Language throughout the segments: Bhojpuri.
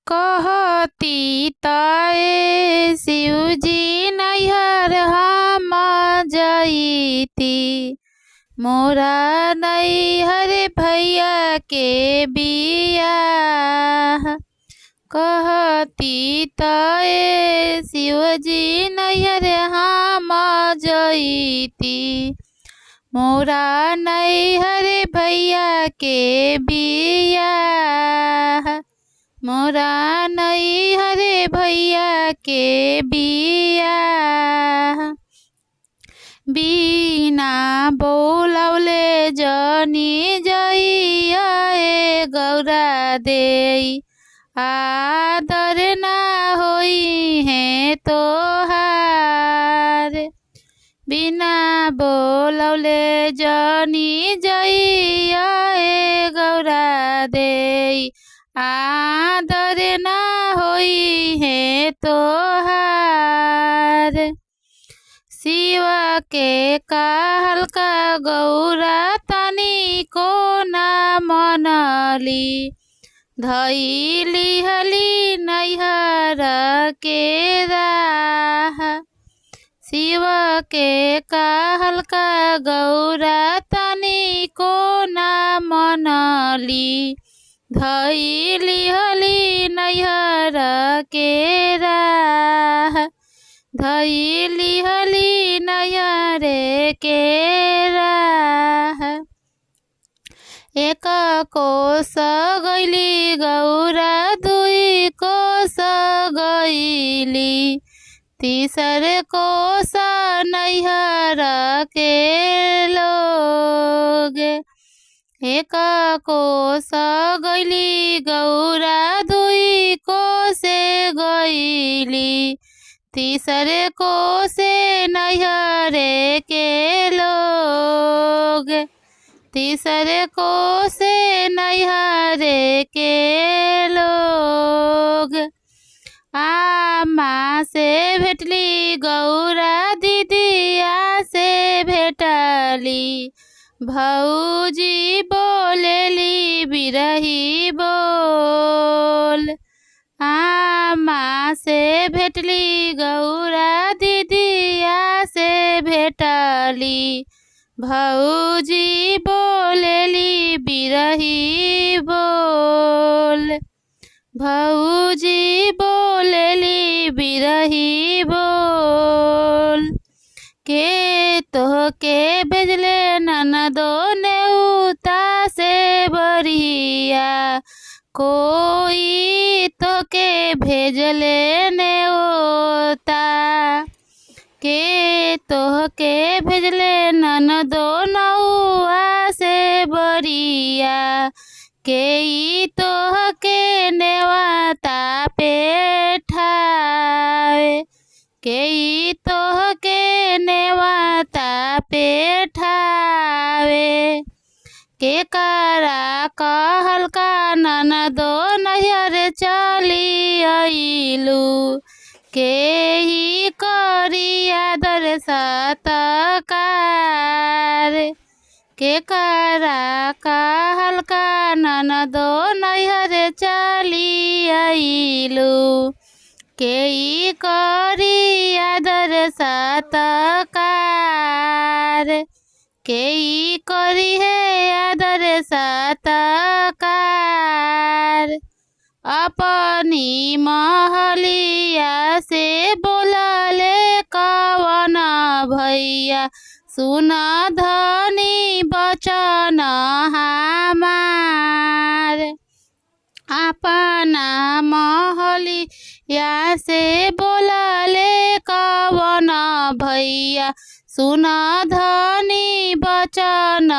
कहती तय शिवजी नैहर हम जईती, मोरा नैहर भैया के बियाह। कहती तय शिवजी नैहर हम जईती, मोरा नैहर भैया के बियाह। मोरा नैहर भैया के बियाह। बिना बोलौले जनी जइया ए गौरा देई, आदर ना होई है तोहार। बिना बोलौले जनी जइया ए गौरा देई, आदर ना होई है तोहार। शिव के कहल का गौरा तनी को ना मनली, धइली हली नैहर के राह। शिव के कहल का गौरा तनी को ना मनली, धइली हली नैहर के राह। धइली हली नैहर के राह। एक कोस गइली गौरा, दुई कोस गइली, तीसर कोस नैहर के लोग। एक कोस गइली गौरा, दुई कोसे गइली, तीसर कोसे नैहर के लोग। तीसर कोसे नैहर के लोग। आमा से भेटली गौरा, दीदिया से भेटली, भौजी बोलेली बिरही बोल। आमा से भेटली गौरा, दीदिया से भेटली, भौजी बोलेली बिरही बोल। भौजी बोलेली बिरही बोल। के तोहके भेजले ननदो नेउता से बरिया, कोई तोके भेजले नेउता। के तोहके भेजले ननदो नौआ से बरिया, के ई तोहके नेवाता पेठावे। के ई तोहके नेवाता पेठावे। के करा कहल का ननदो नैहर चली अइलू, के ही करी आदर सत्कार। के करा कहल का ननदो नैहर चली अइलू, के ही करी आदर सत्कार। के ही करी है आदर सत्कार। अपनी महलिया से बोलले कवन भैया, सुन धनी बचन हमार। अपना महलिया से बोलले कवन भैया, सुन धनी बचन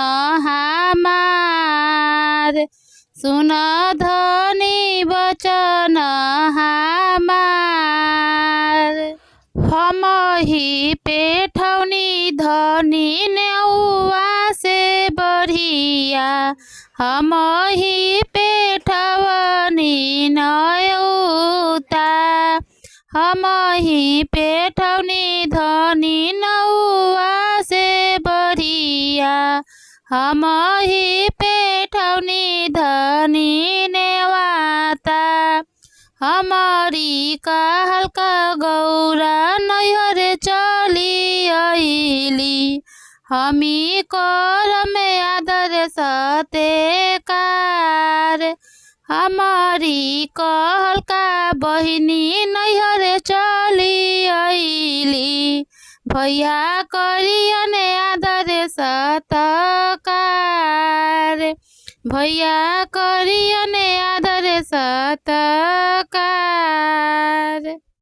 हमार। सुन धनी बचन हमार। हम ही पेठौनी धनी नेउआ से बढ़िया, हम ही पेठवनी नौता। हम ही पेठौनी धनी नौआ से बढ़िया, हम ही पेठौनी धनी नेवाता। हमारी का हल्का गौरा नैहरे चली आइली हमी कर में आदर सतेकार हमारी कहल का बहिनी नैहरे चली आइली भैया करियने आदर सत्कार भैया करियने आदर सत्कार।